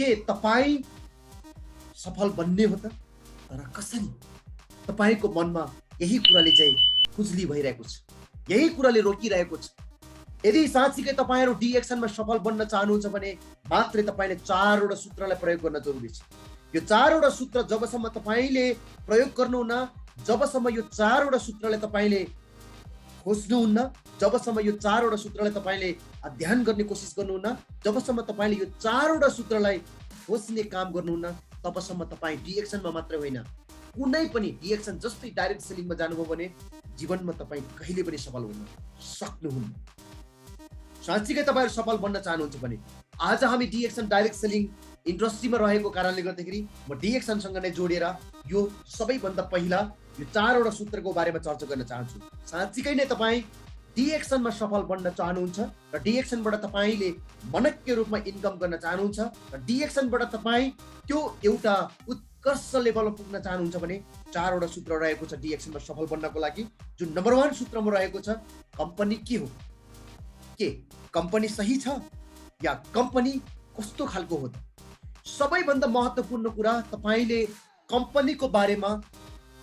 के तपाईँ सफल बन्ने हो त? तर कसरी? तपाईको मनमा यही कुराले चाहिँ खुजली भइरहेको छ, यही कुराले रोकिरहेको छ। यदि साँच्चीकै तपाईहरु डी एक्सनमा सफल बन्न चाहनुहुन्छ भने मात्रै तपाईले 4 वटा सूत्रलाई प्रयोग गर्न जरुरी छ। यो 4 वटा सूत्र जबसम्म तपाईले प्रयोग गर्नुहुन्न, जबसम्म यो 4 वटा सूत्रलाई तपाईले खोज्नुहुन्न, जबसम्म यो 4 वटा सूत्रलाई तपाईले अध्ययन गर्ने कोसिस गर्नुहुन्न, जबसम्म तपाईले यो 4 वटा सूत्रलाई खोज्ने काम गर्नुहुन्न, तबसम्म तपाई डी एक्सनमा मात्र होइन, कुनै पनि डी एक्सन जस्तै डाइरेक्ट सेलिङमा जानुभयो भने जीवनमा तपाई कहिले पनि सफल हुन सक्नुहुन्न। साँच्चीकै तपाईहरु सफल बन्न चाहनुहुन्छ भने आज हामी डी एक्सन डाइरेक्ट सेलिङ इन्डस्ट्रीमा रहेको कारणले गर्दाखेरि म डी एक्सनसँग नै जोडेर यो सबैभन्दा पहिला यो 4 वटा सूत्रको बारेमा चर्चा गर्न चाहन्छु। साँच्चीकै नै तपाई डी एक्सनमा सफल बन्न चाहनुहुन्छ र डी एक्सनबाट तपाईले मनक्य रूपमा इन्कम गर्न चाहनुहुन्छ र डी एक्सनबाट तपाई त्यो एउटा उत्कर्ष लेभलमा पुग्न चाहनुहुन्छ भने 4 वटा सूत्र रहेको छ डी एक्सनमा सफल बन्नको लागि। जुन नम्बर 1 सूत्रमा रहेको छ, कम्पनी के हो? के कम्पनी सही छ या कम्पनी कस्तो खालको हो त? सबैभन्दा महत्त्वपूर्ण कुरा तपाईले कम्पनीको बारेमा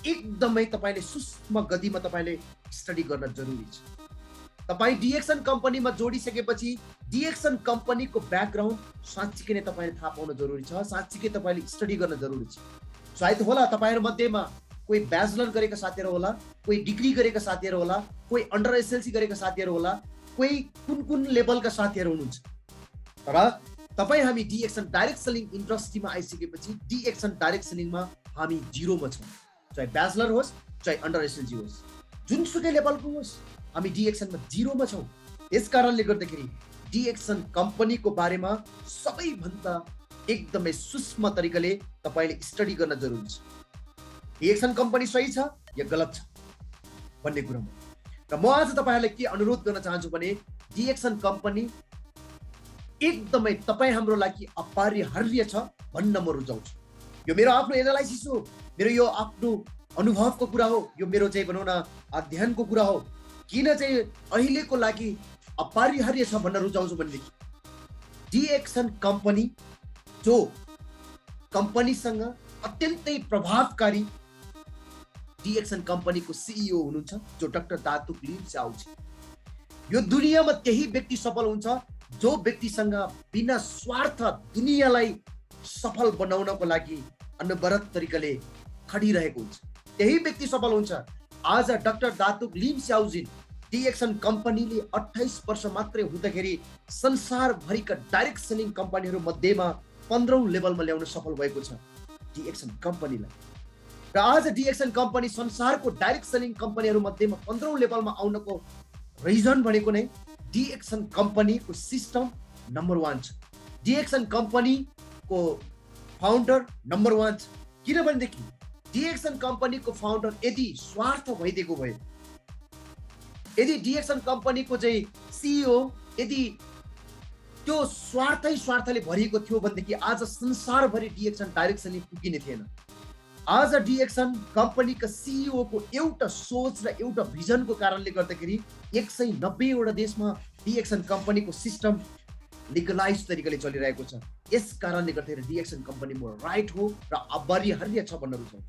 एकदमै तपाईले सूक्ष्म गतिमा तपाईले स्टडी गर्न जरुरी छ। तपाई डी एक्सन कम्पनीमा जोडिसकेपछि डी एक्सन कम्पनीको ब्याकग्राउन्ड साँच्चीकै नै तपाईले थाहा पाउन जरुरी छ, साँच्चीकै तपाईले स्टडी गर्न जरुरी छ। सायद होला तपाईहरु मध्येमा कोही ब्याचलर गरेका साथीहरु होला, कोही डिग्री गरेका साथीहरु होला, कोही अन्डर एसएलसी गरेका साथीहरु होला, कोही कुन लेभलका साथीहरु हुनुहुन्छ। तर तपाई हामी डी एक्सन डाइरेक्ट सेलिङ इन्डस्ट्रीमा आइसकेपछि डी एक्सन डाइरेक्ट सेलिङमा हामी जिरोमा छौँ। चाहे ब्याचलर होस्, चाहे अन्डर एसएलसी होस्, जुनसुकै लेभलको होस्, हामी डी एक्सनमा जिरोमा छौँ। यस कारणले गर्दाखेरि डी एक्सन कम्पनीको बारेमा सबैभन्दा एकदमै सूक्ष्म तरिकाले तपाईले स्टडी गर्न जरुरी छ। डी एक्सन कम्पनी सही छ या गलत छ भन्ने कुरामा। र म आज तपाईहरुलाई के अनुरोध गर्न चाहन्छु भने डी एक्सन कम्पनी एकदमै तपाई हाम्रो लागि अपरिहार्य छ भन्न म रुचाउँछु। यो मेरो आफ्नो एनालाइसिस हो, मेरो यो आफ्नो अनुभवको कुरा हो, यो मेरो चाहिँ भनौँ न अध्ययनको कुरा हो। किन चाहिँ अहिलेको लागि अपरिहार्य छ भन्न रुचाउँछु भनेदेखि डी एक्सन कम्पनी जो कम्पनीसँग अत्यन्तै प्रभावकारी डी एक्सन कम्पनीको सीईओ हुनुहुन्छ जो डाक्टर दातुक लिम स्याओजी। यो दुनियाँमा त्यही व्यक्ति सफल हुन्छ जो व्यक्तिसँग बिना स्वार्थ दुनियाँलाई सफल बनाउनको लागि अनवरत तरिकाले खडिरहेको हुन्छ, त्यही व्यक्ति सफल हुन्छ। आज डाक्टर दातुक लिम स्याओजी डी एक्सन कम्पनीले 28 वर्ष मात्रै हुँदाखेरि संसारभरिका डाइरेक्ट सेलिङ कम्पनीहरू मध्येमा 15औं लेभलमा ल्याउन सफल भएको छ डी एक्सन कम्पनीलाई। र आज डी एक्सन कम्पनी संसारको डाइरेक्ट सेलिङ कम्पनीहरू मध्येमा 15औं लेभलमा आउनको रिजन भनेको नै डी एक्सन कम्पनीको सिस्टम नम्बर 1 छ। डी एक्सन कम्पनीको फाउन्डर नम्बर 1 छ। किनभनेदेखि डी एक्सन कम्पनीको फाउन्डर यदि स्वार्थ भइदिएको भए, यदि डी एक्सन कम्पनीको चाहिँ सीईओ यदि त्यो स्वार्थले भरिएको थियो भनेदेखि आज संसारभरि डी एक्सन डाइरेक्ट सेलिङ पुगिने थिएन। आज डी एक्सन कम्पनीका सीईओ को एउटा सोच र एउटा भिजनको कारणले गर्दाखेरि 190 वटा देशमा डी एक्सन कम्पनीको सिस्टम लिगलाइज तरिकाले चलिरहेको छ। यस कारणले गर्दाखेरि डी एक्सन कम्पनी म राइट हो र अपरिहार्य छ भन्न रुचाउँछु।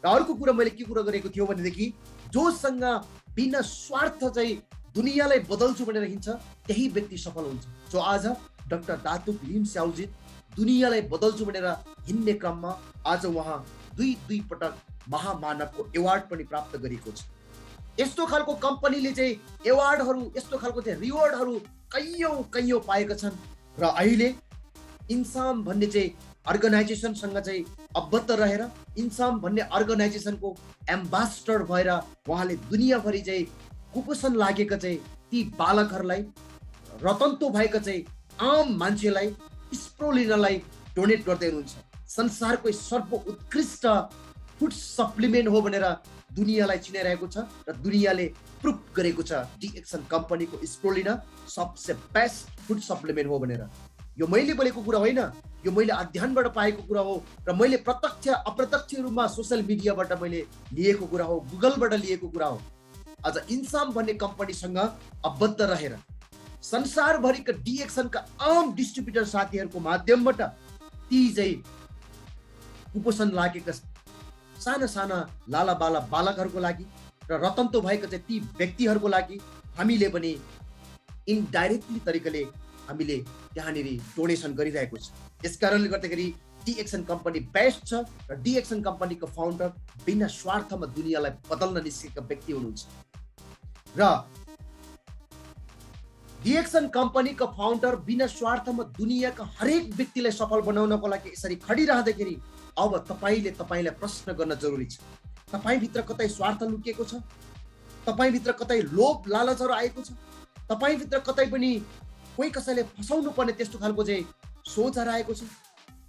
र अर्को कुरा मैले के कुरा गरेको थियो भनेदेखि जोसँग बिना स्वार्थ चाहिँ दुनियाँलाई बदल्छु भनेर हिँड्छ त्यही व्यक्ति सफल हुन्छ। जो आज डाक्टर दातुक लिम स्याओजी दुनियाँलाई बदल्छु भनेर हिँड्ने क्रममा आज उहाँ दुई पटक महामानवको एवार्ड पनि प्राप्त गरेको छ। यस्तो खालको कम्पनीले चाहिँ एवार्डहरू, यस्तो खालको चाहिँ रिवार्डहरू कैयौं पाएका छन्। र अहिले इन्सान भन्ने चाहिँ अर्गनाइजेसनसँग चाहिँ अबद्ध रहेर इन्सान भन्ने अर्गनाइजेसनको एम्बेसडर भएर उहाँले दुनियाँभरि चाहिँ कुपोषण लागेका चाहिँ ती बालकहरूलाई, रतन्तो भएका चाहिँ आम मान्छेलाई स्प्रोलिनालाई डोनेट गर्दै हुनुहुन्छ। संसारको सर्वोत्कृष्ट फुड सप्लिमेन्ट हो भनेर दुनियाँलाई चिनाइरहेको छ र दुनियाँले प्रुभ गरेको छ डी एक्सन कम्पनीको स्प्रोलिना सबसे बेस्ट फुड सप्लिमेन्ट हो भनेर। यो मैले बोलेको कुरा होइन, यो मैले अध्ययनबाट पाएको कुरा हो र मैले प्रत्यक्ष अप्रत्यक्ष रूपमा सोशल मिडियाबाट मैले लिएको कुरा हो, गुगलबाट लिएको कुरा हो। आज इन्सान भन्ने कम्पनीसँग अबद्ध रहेर संसारभरिका डी एक्सनका आम डिस्ट्रिब्युटर साथीहरूको माध्यमबाट ती चाहिँ कुपोषण लागेका साना साना लाला बाला बालकहरूको लागि र रतन्तो भएका चाहिँ ती व्यक्तिहरूको लागि हामीले पनि इनडाइरेक्टली तरिकाले हामीले त्यहाँनिर डोनेसन गरिरहेको छ। यस कारणले गर्दाखेरि डिएक्सन कम्पनी बेस्ट छ र डिएक्सन कम्पनीको फाउन्डर बिना स्वार्थमा दुनियाँलाई बदल्न निस्केका व्यक्ति हुनुहुन्छ र डिएक्सन कम्पनीको फाउन्डर बिना स्वार्थमा दुनियाँका हरेक व्यक्तिलाई सफल बनाउनको लागि यसरी खडिरहँदाखेरि अब तपाईँले तपाईँलाई प्रश्न गर्न जरुरी छ। तपाईँभित्र कतै स्वार्थ लुकेको छ? तपाईँभित्र कतै लोभ लालचहरू आएको छ? तपाईँभित्र कतै पनि कोही कसैले फसाउनु पर्ने त्यस्तो खालको चाहिँ सोचहरू आएको छ?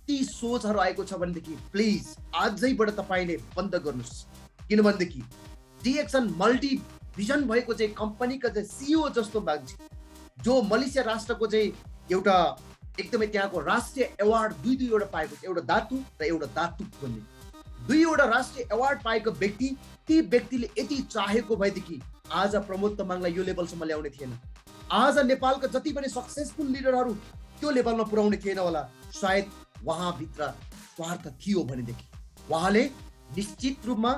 ती सोचहरू आएको छ भनेदेखि प्लिज आजैबाट तपाईँले बन्द गर्नुहोस्। किनभनेदेखि डिएक्सन मल्टी भिजन भएको चाहिँ कम्पनीका चाहिँ सिइओ जस्तो मान्छे जो मलेसिया राष्ट्रको चाहिँ एउटा एकदमै त्यहाँको राष्ट्रिय अवार्ड दुईवटा पाएको छ, एउटा धातु र एउटा धातु भन्ने दुईवटा राष्ट्रिय अवार्ड पाएको व्यक्ति, ती व्यक्तिले यति चाहेको भएदेखि आज प्रमोद तामाङलाई यो लेभलसम्म ल्याउने थिएन। आज नेपालका जति पनि सक्सेसफुल लिडरहरू त्यो लेभलमा पुर्याउने थिएन होला। सायद उहाँभित्र स्वार्थ थियो भनेदेखि उहाँले निश्चित रूपमा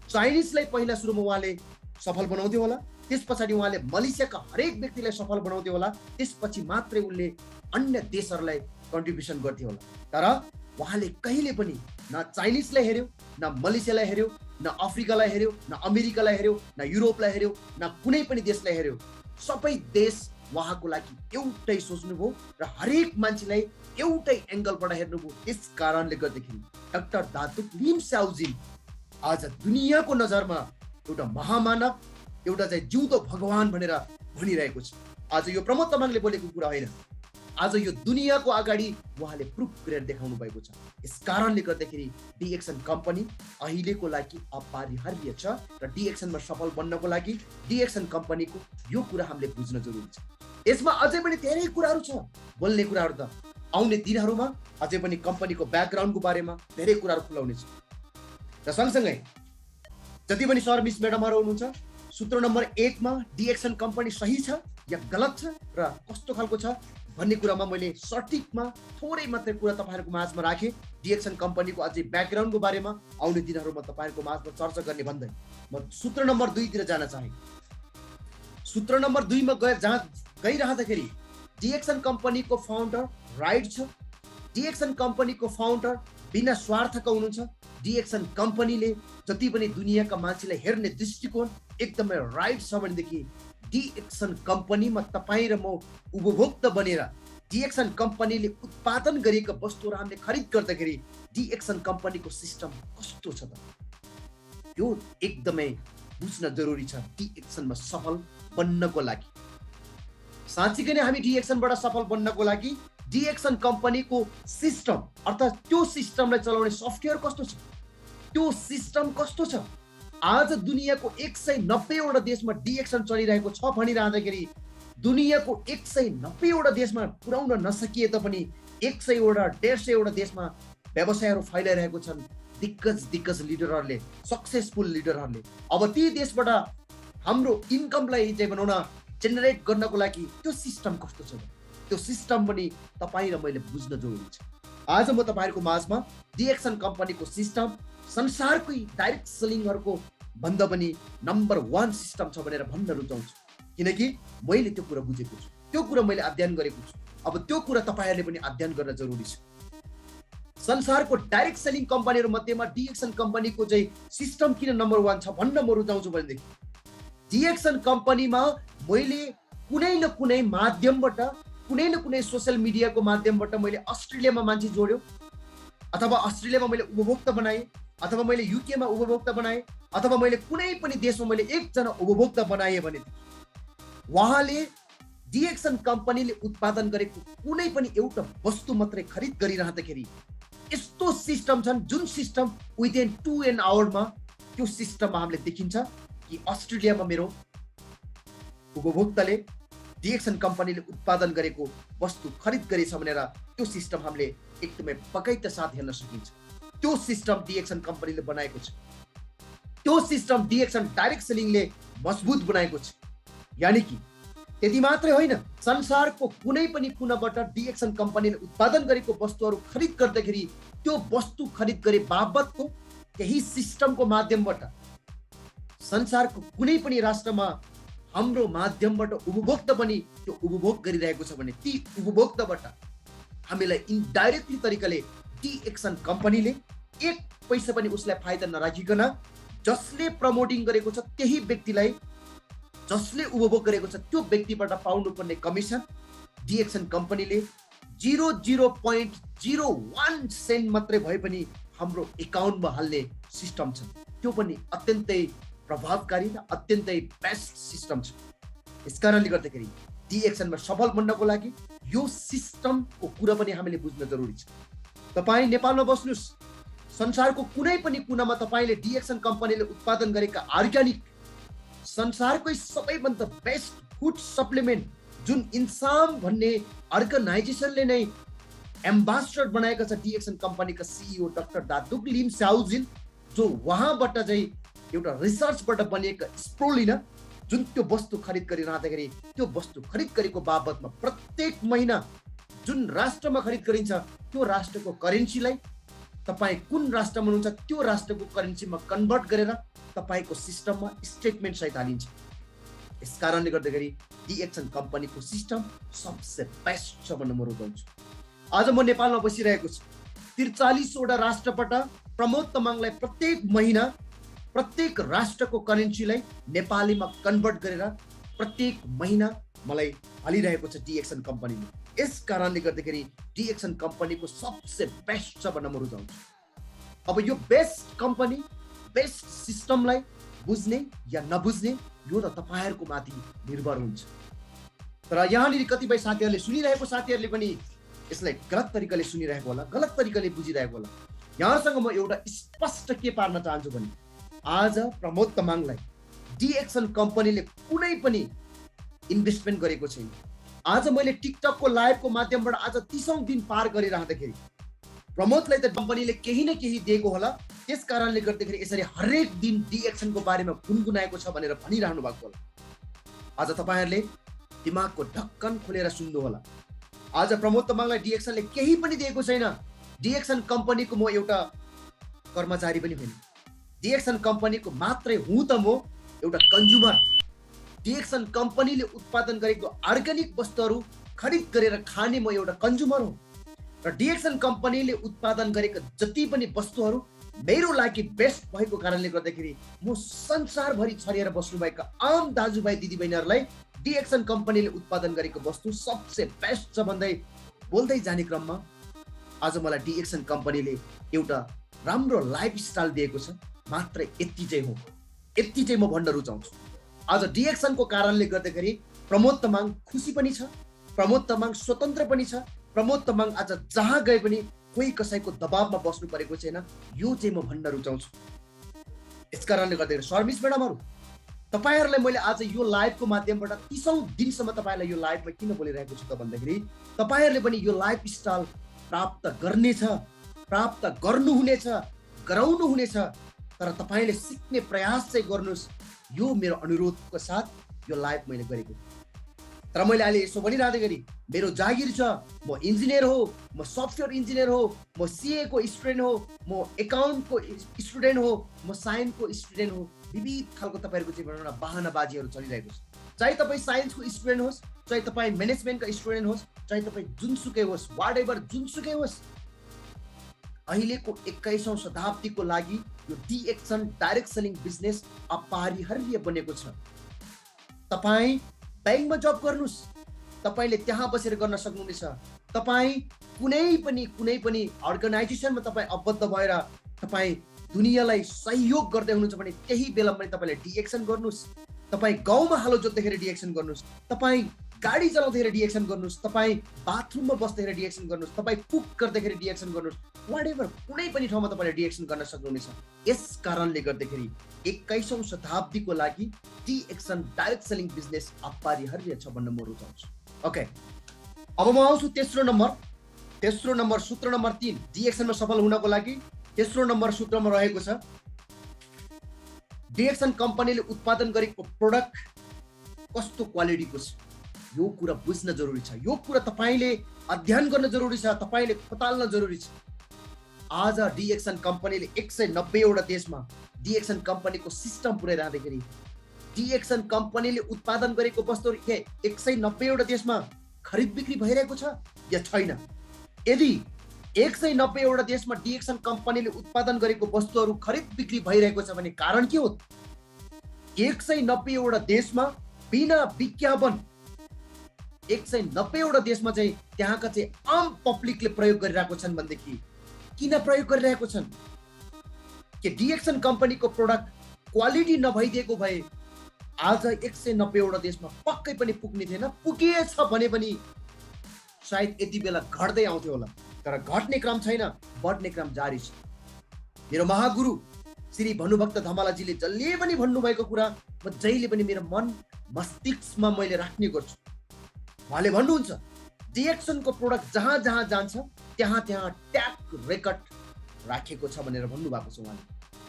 चाइनिजलाई पहिला सुरुमा उहाँले सफल बनाउँथ्यो होला, त्यस पछाडि उहाँले मलेसियाका हरेक व्यक्तिलाई सफल बनाउँथ्यो होला, त्यसपछि मात्रै उनले अन्य देशहरूलाई कन्ट्रिब्युसन गर्थ्यो होला। तर उहाँले कहिले पनि न चाइनिजलाई हेर्यो, न मलेसियालाई हेर्यो, न अफ्रिकालाई हेर्यो, न अमेरिकालाई हेर्यो, न युरोपलाई हेर्यो, न कुनै पनि देशलाई हेर्यो। सबै देश उहाँको लागि एउटै सोच्नुभयो र हरेक मान्छेलाई एउटै एङ्गलबाट हेर्नुभयो। त्यस कारणले गर्दाखेरि डाक्टर दातुक लिम स्याउजिन आज दुनियाँको नजरमा एउटा महामानव, एउटा चाहिँ जिउँदो भगवान भनेर भनिरहेको छ। आज यो प्रमोद तामाङले बोलेको कुरा होइन, आज यो दुनियाँको अगाडि उहाँले प्रुफ गरेर देखाउनु भएको छ। यस कारणले गर्दाखेरि डिएक्सन कम्पनी अहिलेको लागि अपरिहार्य छ र डिएक्सनमा सफल बन्नको लागि डिएक्सन कम्पनीको यो कुरा हामीले बुझ्न जरुरी छ। यसमा अझै पनि धेरै कुराहरू छ बोल्ने कुराहरू, त आउने दिनहरूमा अझै पनि कम्पनीको ब्याकग्राउन्डको बारेमा धेरै कुराहरू खुलाउने छ। र सँगसँगै जति पनि सर मिस म्याडमहरू हुनुहुन्छ, सूत्र नम्बर 1 मा डिएक्सन कम्पनी सही छ या गलत छ र कस्तो खालको छ भन्ने कुरामा मैले सटिकमा थोरै मात्रै कुरा तपाईँहरूको माझमा राखेँ। डिएक्सन कम्पनीको अझै ब्याकग्राउन्डको बारेमा आउने दिनहरूमा तपाईँहरूको माझमा चर्चा गर्ने भन्दै म सूत्र नम्बर 2 तिर जान चाहे। सूत्र नम्बर 2 मा गइरहँदाखेरि डिएक्सन कम्पनीको फाउन्डर राइट छ। डिएक्सन कम्पनीको फाउन्डर बिना स्वार्थका हुनुहुन्छ। डिएक्सन कम्पनीले जति पनि दुनियाँका मान्छेलाई हेर्ने दृष्टिकोण एकदमै राइट छ भनेदेखि डिएक्सन कम्पनीमा तपाईँ र म उपभोक्ता बनेर डिएक्सन कम्पनीले उत्पादन गरेका वस्तुहरू हामीले खरिद गर्दाखेरि डिएक्सन कम्पनीको सिस्टम कस्तो छ त त्यो एकदमै बुझ्न जरुरी छ। डिएक्सनमा सफल बन्नको लागि साँच्चीकै नै हामी डिएक्सनबाट सफल बन्नको लागि डिएक्सन कम्पनीको सिस्टम अर्थात् त्यो सिस्टमलाई चलाउने सफ्टवेयर कस्तो छ, त्यो सिस्टम कस्तो छ। आज दुनियाँको 190 वटा देशमा डिएक्सन चलिरहेको छ भनिरहँदाखेरि दुनियाँको 190 वटा देशमा पुर्याउन नसकिए तापनि 100 वटा 150 वटा देशमा व्यवसायहरू फैलाइरहेको छन् दिग्गज लिडरहरूले, सक्सेसफुल लिडरहरूले। अब ती देशबाट हाम्रो इन्कमलाई चाहिँ भनौँ न जेनेरेट गर्नको लागि त्यो सिस्टम कस्तो छ, त्यो सिस्टम पनि तपाईँ र मैले बुझ्न जरुरी छ। आज म तपाईँहरूको माझमा डिएक्सन कम्पनीको सिस्टम संसारकै डाइरेक्ट सेलिङहरूको भन्दा पनि नम्बर 1 सिस्टम छ भनेर भन्न रुचाउँछु, किनकि मैले त्यो कुरा बुझेको छु, त्यो कुरा मैले अध्ययन गरेको छु। अब त्यो कुरा तपाईँहरूले पनि अध्ययन गर्न जरुरी छ। संसारको डाइरेक्ट सेलिङ कम्पनीहरू मध्येमा डिएक्सन कम्पनीको चाहिँ सिस्टम किन नम्बर 1 छ भन्न म रुचाउँछु भनेदेखि डिएक्सन कम्पनीमा मैले कुनै न कुनै माध्यमबाट, कुनै न कुनै सोसियल मिडियाको माध्यमबाट मैले अस्ट्रेलियामा मान्छे जोड्यो, अथवा अस्ट्रेलियामा मैले उपभोक्ता बनाएँ, अथवा मैले युकेमा उपभोक्ता बनाएँ, अथवा मैले कुनै पनि देशमा मैले एकजना उपभोक्ता बनाएँ भने उहाँले डिएक्सन कम्पनीले उत्पादन गरेको कुनै पनि एउटा वस्तु मात्रै खरिद गरिरहँदाखेरि यस्तो सिस्टम छन् जुन सिस्टम विदिन 2 एन आवरमा त्यो सिस्टममा हामीले देखिन्छ कि अस्ट्रेलियामा मेरो उपभोक्ताले डिएक्सन कम्पनीले उत्पादन गरेको वस्तु खरिद गरेछ भनेर त्यो सिस्टम हामीले एकदमै पक्कैता साथ हेर्न सकिन्छ। त्यो सिस्टम डिएक्सन कम्पनीले बनाएको छ, त्यो सिस्टम डिएक्सन डाइरेक्ट सेलिङले मजबुत बनाएको छ। यानी कि त्यति मात्रै होइन, संसारको कुनै पनि कुनाबाट डिएक्सन कम्पनीले उत्पादन गरेको वस्तुहरू खरिद गर्दाखेरि त्यो वस्तु खरिद गरे बाबतको केही सिस्टमको माध्यमबाट संसारको कुनै पनि राष्ट्रमा हाम्रो माध्यमबाट उपभोक्ता पनि त्यो उपभोग गरिरहेको छ भने ती उपभोक्ताबाट हामीलाई इन्डाइरेक्टली तरिकाले डिएक्सन कम्पनीले एक पैसा पनि उसलाई फाइदा नराखिकन जसले प्रमोटिङ गरेको छ त्यही व्यक्तिलाई, जसले उपभोग गरेको छ त्यो व्यक्तिबाट पाउनुपर्ने कमिसन डिएक्सन कम्पनीले 0.01 सेन्ट मात्रै भए पनि हाम्रो एकाउन्टमा हाल्ने सिस्टम छ। त्यो पनि अत्यन्तै प्रभावकारी र अत्यन्तै बेस्ट सिस्टम छ। यसकारणले गर्दाखेरि डिएक्सनमा सफल बन्नको लागि यो सिस्टमको कुरा पनि हामीले बुझ्न जरुरी छ। तपाईँ नेपालमा बस्नुस्, संसारको कुनै पनि कुनामा तपाईँले डिएक्सन कम्पनीले उत्पादन गरेका अर्ग्यानिक संसारकै सबैभन्दा बेस्ट फुड सप्लिमेन्ट जुन इन्साम भन्ने अर्गनाइजेसनले नै एम्बेसडर बनाएका छ डिएक्सन कम्पनीका सिइओ डाक्टर दादुक लिम स्याउजिन, जो उहाँबाट चाहिँ एउटा रिसर्चबाट बनिएका स्प्रोलिन जुन त्यो वस्तु खरिद गरिरहँदाखेरि त्यो वस्तु खरिद गरेको बाबतमा प्रत्येक महिना जुन राष्ट्रमा खरिद गरिन्छ त्यो राष्ट्रको करेन्सीलाई तपाईँ कुन राष्ट्रमा हुनुहुन्छ त्यो राष्ट्रको करेन्सीमा कन्भर्ट गरेर तपाईँको सिस्टममा स्टेटमेन्ट सहित हालिन्छ। यस कारणले गर्दाखेरि डिएक्सन कम्पनीको सिस्टम सबसे बेस्ट छ भन्न म रुचाउँछु। आज म नेपालमा बसिरहेको छु, 43 वटा राष्ट्रबाट प्रमोद तामाङलाई प्रत्येक महिना प्रत्येक राष्ट्रको करेन्सीलाई नेपालीमा कन्भर्ट गरेर प्रत्येक महिना मलाई हालिरहेको छ डिएक्सन कम्पनीले। यस कारणले गर्दाखेरि डिएक्सन कम्पनीको सबसे बेस्ट छ भन्न म रुचाउँछु। अब यो बेस्ट कम्पनी बेस्ट सिस्टमलाई बुझ्ने या नबुझ्ने यो त तपाईहरुको माथि निर्भर हुन्छ। तर यहाँनिर कतिपय साथीहरूले सुनिरहेको साथीहरूले पनि यसलाई गलत तरिकाले सुनिरहेको होला, गलत तरिकाले बुझिरहेको होला। यहाँसँग म एउटा स्पष्ट के पार्न चाहन्छु भने आज प्रमोद तामाङलाई डिएक्सन कम्पनीले कुनै पनि इन्भेस्टमेन्ट गरेको छैन। आज मैले टिकटकको लाइभको माध्यमबाट आज 30औं दिन पार गरिरहँदाखेरि प्रमोदलाई त कम्पनीले केही न केही दिएको होला, त्यस कारणले गर्दाखेरि यसरी हरेक दिन डिएक्सनको बारेमा गुनगुनाएको छ भनेर भनिरहनु भएको होला। आज तपाईहरुले दिमागको ढक्कन खोलेर सुन्नु होला। आज प्रमोद तामाङलाई डिएक्सनले केही पनि दिएको छैन। डिएक्सन कम्पनीको म एउटा कर्मचारी पनि होइन, डिएक्सन कम्पनीको मात्रै हुँ त म एउटा कन्ज्युमर। डिएक्सन कम्पनीले उत्पादन गरेको अर्ग्यानिक वस्तुहरू खरिद गरेर खाने म एउटा कन्ज्युमर हुँ र डिएक्सन कम्पनीले उत्पादन गरेका जति पनि वस्तुहरू मेरो लागि बेस्ट भएको कारणले गर्दाखेरि म संसारभरि छरिएर बस्नुभएका आम दाजुभाइ दिदीबहिनीहरूलाई डिएक्सन कम्पनीले उत्पादन गरेको वस्तु सबसे बेस्ट छ भन्दै बोल्दै जाने क्रममा आज मलाई डिएक्सन कम्पनीले एउटा राम्रो लाइफस्टाइल दिएको छ। मात्र यति चाहिँ हो, यति चाहिँ म भन्न रुचाउँछु। आज डिएक्सनको कारणले गर्दाखेरि प्रमोद तामाङ खुसी पनि छ, प्रमोद तामाङ स्वतन्त्र पनि छ, प्रमोद तामाङ आज जहाँ गए पनि कोही कसैको दबावमा बस्नु परेको छैन। यो चाहिँ म भन्न रुचाउँछु। यसकारणले गर्दाखेरि शर्मिस म्याडमहरु, तपाईहरुलाई मैले आज यो लाइभको माध्यमबाट 30औं दिनसम्म तपाईहरुलाई यो लाइभमा किन बोलिरहेको छु त भन्दाखेरि तपाईहरुले पनि यो लाइफस्टाइल प्राप्त गर्नेछ, प्राप्त गर्नुहुनेछ, गराउनु हुनेछ। तर तपाईले सिक्ने प्रयास चाहिँ गर्नुस्। यो मेरो अनुरोधको साथ यो लाइभ मैले गरेको। तर मैले अहिले यसो भनिराख्दाखेरि मेरो जागिर छ, म इन्जिनियर हो, म सफ्टवेयर इन्जिनियर हो, म सीए को स्टुडेन्ट हो, म एकाउन्टको स्टुडेन्ट हो, म साइन्सको स्टुडेन्ट हो। विविध खालको तपाईहरुको जीवनमा बहानाबाजीहरू चलिरहेको छ। चाहे तपाईँ साइन्सको स्टुडेन्ट होस्, चाहे तपाईँ म्यानेजमेन्टका स्टुडेन्ट होस्, चाहे तपाईँ जुनसुकै होस्, वाट एभर जुनसुकै होस्, अहिलेको 21औं शताब्दीको लागि यो डिएक्सन डाइरेक्ट सेलिङ बिजनेस अपरिहार्य बनेको छ। तपाईँ ब्याङ्कमा जब गर्नुस्, तपाईले त्यहाँ बसेर गर्न सक्नुहुनेछ। तपाईँ कुनै पनि अर्गनाइजेसनमा तपाईँ अबद्ध भएर तपाईँ दुनियाँलाई सहयोग गर्दै हुनुहुन्छ भने त्यही बेलामा पनि तपाईले डिएक्सन गर्नुस्। तपाईँ गाउँमा हालो जोत्दाखेरि डिएक्सन गर्नुस्, तपाईँ गाडी चलाउँदाखेरि डिएक्सन गर्नुस्, तपाईँ बाथरुममा बस्दाखेरि डिएक्सन गर्नुस्, तपाईँ कुक गर्दाखेरि डिएक्सन गर्नुस्, व्हाटएभर कुनै पनि ठाउँमा तपाईले डिएक्सन गर्न सक्नुहुनेछ। यस कारणले गर्दाखेरि 21औं शताब्दीको लागि डिएक्सन डाइरेक्ट सेलिङ बिजनेस अपरिहार्य छ भन्न म रुचाउँछु। ओके, अब म आउँछु तेस्रो नम्बर सूत्र नम्बर 3 डिएक्सनमा सफल हुनको लागि। तेस्रो नम्बर सूत्रमा रहेको छ डिएक्सन कम्पनीले उत्पादन गरेको प्रोडक्ट कस्तो क्वालिटीको छ। यो कुरा बुझ्न जरुरी छ, यो कुरा तपाईले अध्ययन गर्न जरुरी छ, तपाईले खोताल्न जरुरी छ। आज डिएक्सन कम्पनीले 190 वटा देशमा डिएक्सन कम्पनीको सिस्टम पुर्याइराख्दाखेरि डिएक्सन कम्पनीले उत्पादन गरेको वस्तुहरू 190 वटा देशमा खरिद बिक्री भइरहेको छ या छैन? यदि 190 वटा देशमा डिएक्सन कम्पनीले उत्पादन गरेको वस्तुहरू खरिद बिक्री भइरहेको छ भने कारण के हो? 190 वटा देशमा बिना विज्ञापन 190 वटा देशमा चाहिँ त्यहाँका चाहिँ आम पब्लिकले प्रयोग गरिरहेको छन् भनेदेखि किन प्रयोग गरिरहेको छन्? कि डिएक्सन कम्पनीको प्रोडक्ट क्वालिटी नभइदिएको भए आज 190 वटा देशमा पक्कै पनि पुग्ने थिएन। पुगेछ भने पनि सायद यति बेला घट्दै आउँथ्यो होला, तर घट्ने क्रम छैन, बढ्ने क्रम जारी छ। मेरो महागुरु श्री भानुभक्त धमालाजीले जसले पनि भन्नुभएको कुरा म जहिले पनि मेरो मन मस्तिष्कमा मैले राख्ने गर्छु। उहाँले भन्नुहुन्छ डिएक्सनको प्रोडक्ट जहाँ जहाँ जान्छ त्यहाँ त्यहाँ ट्याग रेकर्ड राखेको छ भनेर भन्नुभएको छ उहाँले।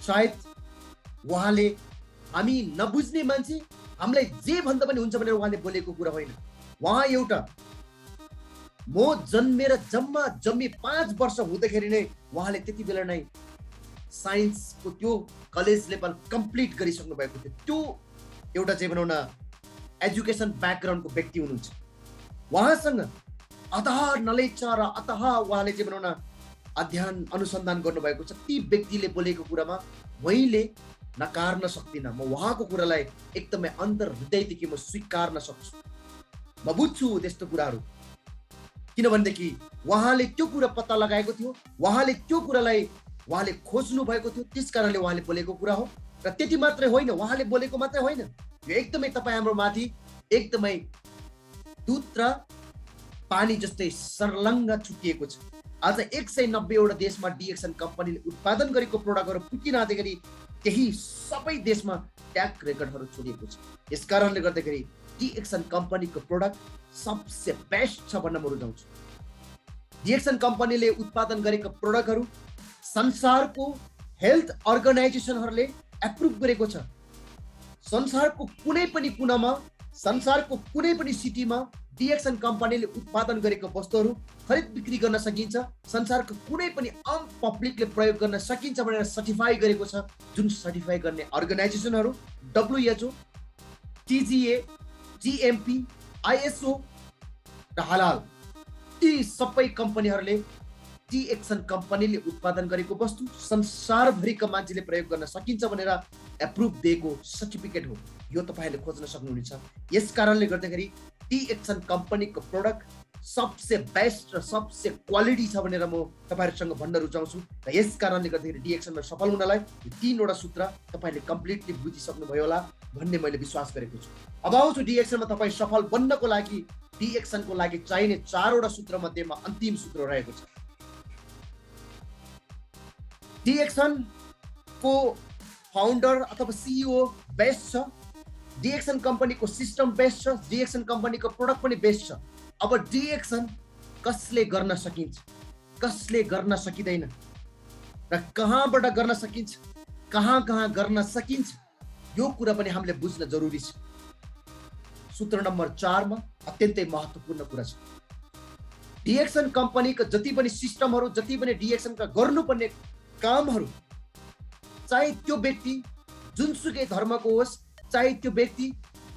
सायद उहाँले हामी नबुझ्ने मान्छे हामीलाई जे भन्दा पनि हुन्छ भनेर उहाँले बोलेको कुरा होइन। उहाँ एउटा म जन्मेर जम्मी 5 वर्ष हुँदाखेरि नै उहाँले त्यति बेला नै साइन्सको त्यो कलेज लेभल कम्प्लिट गरिसक्नु भएको थियो। त्यो एउटा चाहिँ भनौँ न एजुकेसन ब्याकग्राउन्डको व्यक्ति हुनुहुन्छ। उहाँसँग अथाह नलेज छ र अथाह उहाँले चाहिँ भनौँ न अध्ययन अनुसन्धान गर्नुभएको छ। ती व्यक्तिले बोलेको कुरामा मैले नकार्न सक्दिनँ। म उहाँको कुरालाई एकदमै अन्तर हृदयदेखि म स्वीकार्न सक्छु। म बुझ्छु त्यस्तो कुराहरू, किनभनेदेखि उहाँले त्यो कुरा पत्ता लगाएको थियो, उहाँले त्यो कुरालाई उहाँले खोज्नु भएको थियो, त्यस कारणले उहाँले बोलेको कुरा हो। र त्यति मात्रै होइन, उहाँले बोलेको मात्रै होइन, यो एकदमै तपाईँ हाम्रो माथि एकदमै दुध र पानी जस्तै सर्लङ्ग छुटिएको छ। आज 190 वटा देशमा डिएक्सन कम्पनीले उत्पादन गरेको प्रोडक्टहरू पुगिनआँदाखेरि त्यही सबै देशमा ट्याग रेकर्डहरू छोडिएको छ। यस कारणले गर्दाखेरि डिएक्सन कम्पनीको प्रोडक्ट सबसे बेस्ट छ भन्न म रुचाउँछु। डिएक्सन कम्पनीले उत्पादन गरेको प्रोडक्टहरू संसारको हेल्थ अर्गनाइजेसनहरूले एप्रुभ गरेको छ। संसारको कुनै पनि कुनामा, संसारको कुनै पनि सिटीमा डिएक्सन कम्पनीले उत्पादन गरेको वस्तुहरू खरिद बिक्री गर्न सकिन्छ। संसारको कुनै पनि आम पब्लिकले प्रयोग गर्न सकिन्छ भनेर सर्टिफाई गरेको छ। जुन सर्टिफाई गर्ने अर्गनाइजेसनहरू WHO, TGA, GMP, ISO र हलाल, ती सबै कम्पनीहरूले डिएक्सन कम्पनीले उत्पादन गरेको वस्तु संसारभरिका मान्छेले प्रयोग गर्न सकिन्छ भनेर एप्रुभ दिएको सर्टिफिकेट हो। यो तपाईँहरूले खोज्न सक्नुहुनेछ। यस कारणले गर्दाखेरि डिएक्सन कम्पनीको प्रोडक्ट सबसे बेस्ट र सबसे क्वालिटी छ भनेर म तपाईँहरूसँग भन्न रुचाउँछु। र यस कारणले गर्दाखेरि डिएक्सनमा सफल हुनलाई यो 3 वटा सूत्र तपाईँले कम्प्लिटली बुझिसक्नुभयो होला भन्ने मैले विश्वास गरेको छु। अब आउँछु डिएक्सनमा तपाईँ सफल बन्नको लागि डिएक्सनको लागि चाहिने 4 वटा सूत्र मध्येमा अन्तिम सूत्र रहेको छ। डिएक्सन को फाउन्डर अथवा सिइओ बेस्ट छ, डिएक्सन कम्पनीको सिस्टम बेस्ट छ, डिएक्सन कम्पनीको प्रोडक्ट पनि बेस्ट छ। अब डिएक्सन कसले गर्न सकिन्छ, कसले गर्न सकिँदैन र कहाँबाट गर्न सकिन्छ, कहाँ कहाँ गर्न सकिन्छ, यो कुरा पनि हामीले बुझ्न जरुरी छ। सूत्र नम्बर 4 मा अत्यन्तै महत्त्वपूर्ण कुरा छ। डिएक्सन कम्पनीको जति पनि सिस्टमहरू, जति पनि डिएक्सनका गर्नुपर्ने कामहरू, चाहे त्यो व्यक्ति जुनसुकै धर्मको होस्, चाहे त्यो व्यक्ति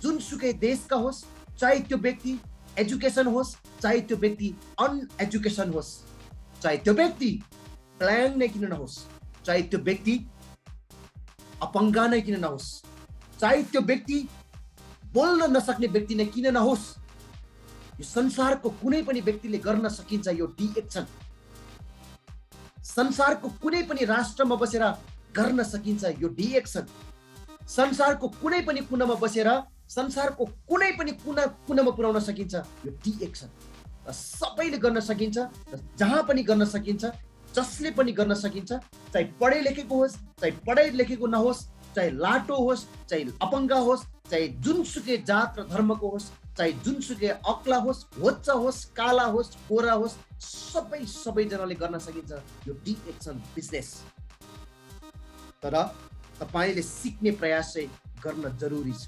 जुनसुकै देशका होस्, चाहे त्यो व्यक्ति एजुकेसन होस्, चाहे त्यो व्यक्ति अनएजुकेसन होस्, चाहे त्यो व्यक्ति ब्ल्याङ्क नै किन नहोस्, चाहे त्यो व्यक्ति अपङ्ग नै किन नहोस्, चाहे त्यो व्यक्ति बोल्न नसक्ने व्यक्ति नै किन नहोस्, यो संसारको कुनै पनि व्यक्तिले गर्न सकिन्छ। यो डिएक्सन संसारको कुनै पनि राष्ट्रमा बसेर गर्न सकिन्छ। यो डिएक्सन संसारको कुनै पनि कुनामा बसेर संसारको कुनै पनि कुनामा पुर्याउन सकिन्छ। यो डिएक्सन सबैले गर्न सकिन्छ र जहाँ पनि गर्न सकिन्छ, जसले पनि गर्न सकिन्छ। चाहे पढे लेखेको होस्, चाहे पढे लेखेको नहोस्, चाहे लाटो होस्, चाहे अपङ्ग होस्, चाहे जुनसुकै जात र धर्मको होस्, चाहे जुनसुकै अक्ला होस्, होच्चा होस्, काला होस्, गोरा होस्, सबैजनाले गर्न सकिन्छ यो डिएक्सन बिजनेस। तर तपाईले सिक्ने प्रयास चाहिँ गर्न जरुरी छ।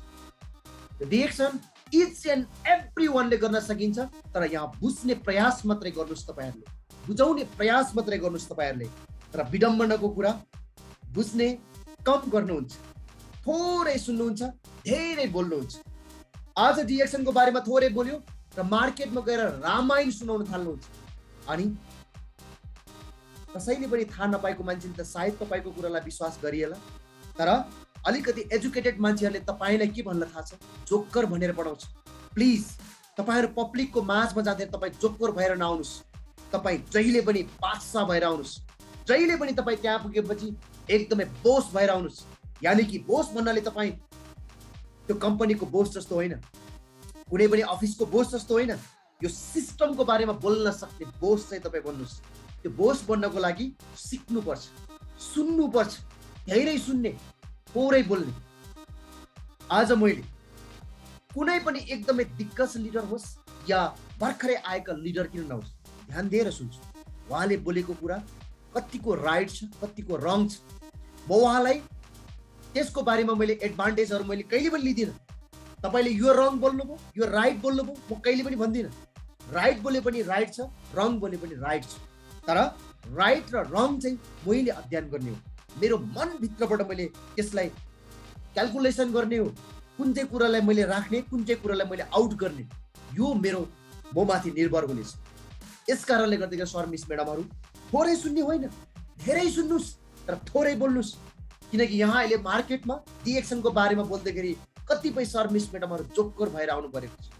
डिएक्सन इच एन्ड एभ्री वानले गर्न सकिन्छ, तर यहाँ बुझ्ने प्रयास मात्रै गर्नुहोस् तपाईँहरूले, बुझाउने प्रयास मात्रै गर्नुहोस् तपाईँहरूले। तर विडम्बनाको कुरा बुझ्ने कम गर्नुहुन्छ, थोरै सुन्नुहुन्छ, धेरै बोल्नुहुन्छ। आज डिएक्सनको बारेमा थोरै बोल्यो र मार्केटमा गएर रामायण सुनाउन थाल्नुहुन्छ। अनि कसैले पनि थाहा नपाएको मान्छेले त सायद तपाईँको कुरालाई विश्वास गरिएला, तर अलिकति एजुकेटेड मान्छेहरूले तपाईँलाई के भन्न थाहा छ, जोकर भनेर पढाउँछ। प्लिज तपाईँहरू पब्लिकको माझमा जाँदा तपाईँ जोकर भएर नआउनुहोस्, तपाईँ जहिले पनि बादशाह भएर आउनुहोस्, जहिले पनि तपाईँ त्यहाँ पुगेपछि एकदमै बोस भएर आउनुहोस्। यानि कि बोस भन्नाले तपाईँ त्यो कम्पनीको बोस जस्तो होइन, कुनै पनि अफिसको बोस जस्तो होइन, यो सिस्टमको बारेमा बोल्न सक्ने बोस चाहिँ तपाईँ बन्नुहोस्। त्यो बोस बन्नको लागि सिक्नुपर्छ, सुन्नुपर्छ, धेरै सुन्ने, थोरै बोल्ने। आज मैले कुनै पनि एकदमै दिग्गज लिडर होस् या भर्खरै आएका लिडर किन नहोस्, ध्यान दिएर सुन्छु उहाँले बोलेको कुरा कतिको राइट छ, कतिको रङ छ। म उहाँलाई त्यसको बारेमा मैले एडभान्टेजहरू मैले कहिले पनि लिदिनँ। तपाईँले यो रङ बोल्नुभयो, यो राइट बोल्नुभयो, म कहिले पनि भन्दिनँ। राइट बोले पनि राइट छ, रङ बोले पनि राइट छ, तर राइट र रङ चाहिँ मैले अध्ययन गर्ने हो, मेरो मनभित्रबाट मैले त्यसलाई क्यालकुलेसन गर्ने हो, कुन चाहिँ कुरालाई मैले राख्ने, कुन चाहिँ कुरालाई मैले आउट गर्ने, यो मेरो ममाथि निर्भर हुनेछ। यस कारणले गर्दाखेरि सर मिस म्याडमहरू थोरै सुन्ने होइन, धेरै सुन्नुहोस् तर थोरै बोल्नुहोस्। किनकि यहाँ अहिले मार्केटमा डिएक्सनको बारेमा बोल्दाखेरि कतिपय सर मिस म्याडमहरू जोकर भएर आउनु परेको छ।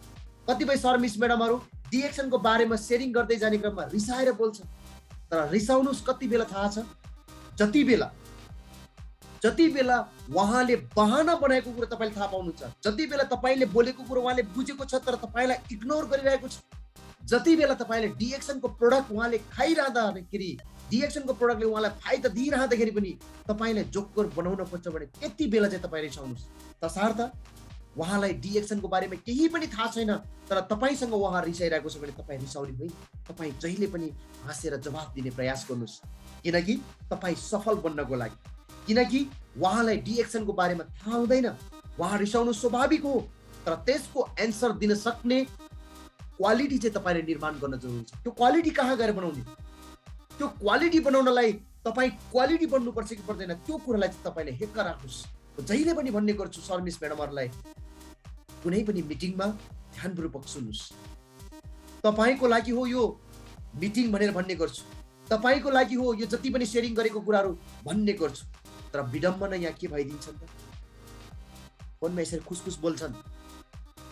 कतिपय सर मिस म्याडमहरू डिएक्सनको बारेमा सेयरिङ गर्दै जाने क्रममा रिसाएर बोल्छ। तर रिसाउनुहोस् कति बेला थाहा छ, जति बेला उहाँले बहाना बनाएको कुरा तपाईँले थाहा पाउनुहुन्छ, जति बेला तपाईँले बोलेको कुरा उहाँले बुझेको छ तर तपाईँलाई इग्नोर गरिरहेको छ, जति बेला तपाईँले डिएक्सनको प्रोडक्ट उहाँले खाइरहँदाखेरि, डिएक्सनको प्रोडक्टले उहाँलाई फाइदा दिइरहँदाखेरि पनि तपाईँले जोकर बनाउन खोज्छ भने त्यति बेला चाहिँ तपाईँ रिसाउनुहोस्। तसर्थ उहाँलाई डिएक्सनको बारेमा केही पनि थाहा छैन तर तपाईँसँग उहाँ रिसाइरहेको छ भने तपाईँ रिसाउने होइन, तपाईँ जहिले पनि हाँसेर जवाफ दिने प्रयास गर्नुहोस्। किनकि तपाईँ सफल बन्नको लागि, किनकि उहाँलाई डिएक्सनको बारेमा थाहा हुँदैन, उहाँ रिसाउनु स्वाभाविक हो, तर त्यसको एन्सर दिन सक्ने क्वालिटी चाहिँ तपाईँले निर्माण गर्न जरुरी छ। त्यो क्वालिटी कहाँ गएर बनाउने, त्यो क्वालिटी बनाउनलाई तपाईँ क्वालिटी बन्नुपर्छ कि पर्दैन, त्यो कुरालाई चाहिँ तपाईँले हेक्क राख्नुहोस्। जहिले पनि भन्ने गर्छु सर मिस म्याडमहरूलाई, कुनै पनि मिटिङमा ध्यानपूर्वक सुन्नुहोस्। तपाईँको लागि हो यो मिटिङ भनेर भन्ने गर्छु, तपाईँको लागि हो यो जति पनि सेयरिङ गरेको कुराहरू भन्ने गर्छु। तर विडम्बना यहाँ के भइदिन्छन् त, फोनमा यसरी खुसखुस बोल्छन्,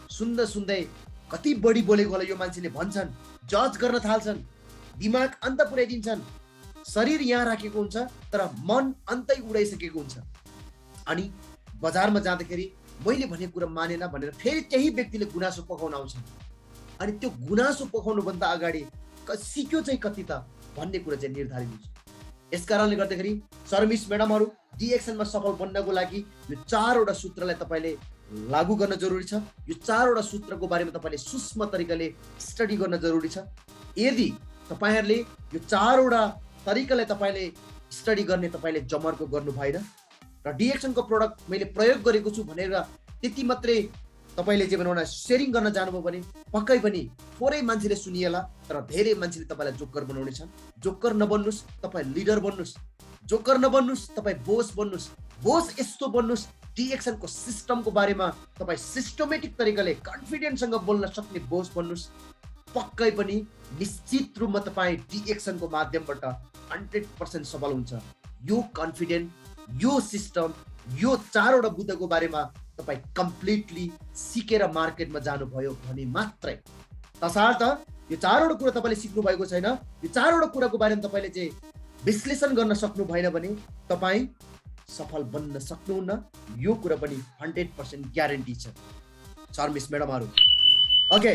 सुन्दा सुन्दै कति बढी बोलेको होला यो मान्छेले भन्छन्, जज गर्न थाल्छन्, दिमाग अन्त पुर्याइदिन्छन्, शरीर यहाँ राखेको हुन्छ तर मन अन्तै उडाइसकेको हुन्छ। अनि बजारमा जाँदाखेरि मैले भनेको कुरा मानेन भनेर फेरि त्यही व्यक्तिले गुनासो पकाउन आउँछन्। अनि त्यो गुनासो पकाउनुभन्दा अगाडि सिक्यो चाहिँ कति त भन्ने कुरा चाहिँ निर्धारित हुन्छ। यस कारणले गर्दाखेरि सर मिस म्याडमहरू डिएक्सनमा सफल बन्नको लागि यो 4वटा सूत्रलाई तपाईँले लागू गर्न जरुरी छ। यो 4वटा सूत्रको बारेमा तपाईँले सूक्ष्म तरिकाले स्टडी गर्न जरुरी छ। यदि तपाईँहरूले यो 4वटा तरिकालाई तपाईँले स्टडी गर्ने तपाईँले जमर्को गर्नु भएन र डिएक्सनको प्रोडक्ट मैले प्रयोग गरेको छु भनेर त्यति मात्रै तपाईँले जे भनौँ न सेयरिङ गर्न जानुभयो भने पक्कै पनि थोरै मान्छेले सुनिएला तर धेरै मान्छेले तपाईँलाई जोकर बनाउने छन्। जोकर नबन्नुहोस्, तपाईँ लिडर बन्नुहोस्। जोकर नबन्नुहोस्, तपाईँ बोस बन्नुहोस्। बोस यस्तो बन्नुहोस्, डिएक्सनको सिस्टमको बारेमा तपाईँ सिस्टमेटिक तरिकाले कन्फिडेन्ससँग बोल्न सक्ने बोस बन्नुहोस्। पक्कै पनि निश्चित रूपमा तपाईँ डिएक्सनको माध्यमबाट 100% सफल हुन्छ। यो कन्फिडेन्ट, यो सिस्टम, यो 4वटा बुद्धको बारेमा तपाईँ कम्प्लिटली सिकेर मार्केटमा जानुभयो भने मात्रै। तसर्थ यो 4वटा कुरा तपाईँले सिक्नु भएको छैन, यो 4वटा कुराको बारेमा तपाईँले चाहिँ विश्लेषण गर्न सक्नु भएन भने तपाईँ सफल बन्न सक्नुहुन्न। यो कुरा पनि 100% ग्यारेन्टी छ सर मिस म्याडमहरू। ओके।